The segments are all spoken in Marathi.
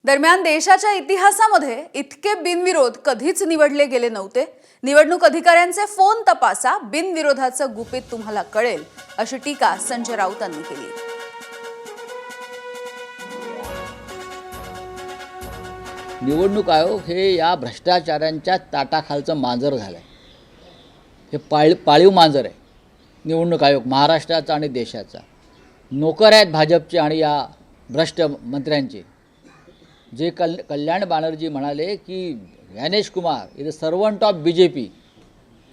दरम्यान देशाच्या इतिहासामध्ये इतके बिनविरोध कधीच निवडले गेले नव्हते। निवडणूक अधिकाऱ्यांचे फोन तपासा, बिनविरोधाचं गुपित तुम्हाला कळेल, अशी टीका संजय राऊतांनी केली। निवडणूक आयोग हे या भ्रष्टाचारांच्या ताटाखालचं मांजर झालंय। हे पाळीव मांजर आहे निवडणूक आयोग, महाराष्ट्राचा आणि देशाचा। नोकर आहेत भाजपचे आणि या भ्रष्ट मंत्र्यांचे। जे कल्याण बानर्जी म्हणाले की Gyanesh Kumar is a servant of BJP,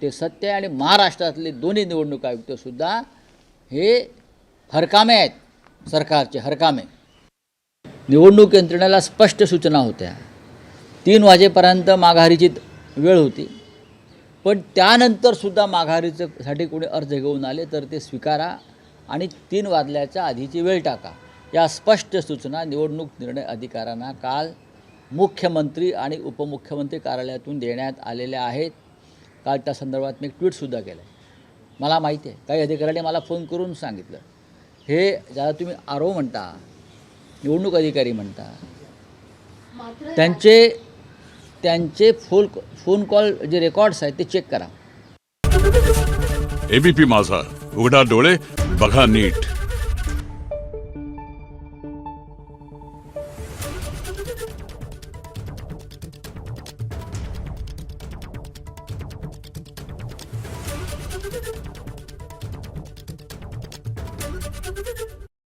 ते सत्य आणि महाराष्ट्रातले दोन्ही निवडणूक आयुक्तसुद्धा हे हरकामे आहेत, सरकारचे हरकामे। निवडणूक यंत्रणेला स्पष्ट सूचना होत्या। 3 वाजेपर्यंत माघारीची वेळ होती, पण त्यानंतरसुद्धा माघारीसाठी कोणी अर्ज घेऊन आले तर ते स्वीकारा आणि 3 वाजल्याच्या आधीची वेळ टाका, या स्पष्ट सूचना निवडणूक निर्णय अधिकाऱ्यांना काल मुख्यमंत्री आणि उपमुख्यमंत्री कार्यालयातून देण्यात आलेल्या आहेत। काल त्या संदर्भात मी एक ट्विटसुद्धा केलं आहे। मला माहिती आहे काही अधिकाऱ्यांनी मला फोन करून सांगितलं, हे ज्याला तुम्ही आरो म्हणता, निवडणूक अधिकारी म्हणता, त्यांचे फोन कॉल जे रेकॉर्ड्स आहेत ते चेक करा। एबीपी माझा, उघडा डोळे बघा नीट।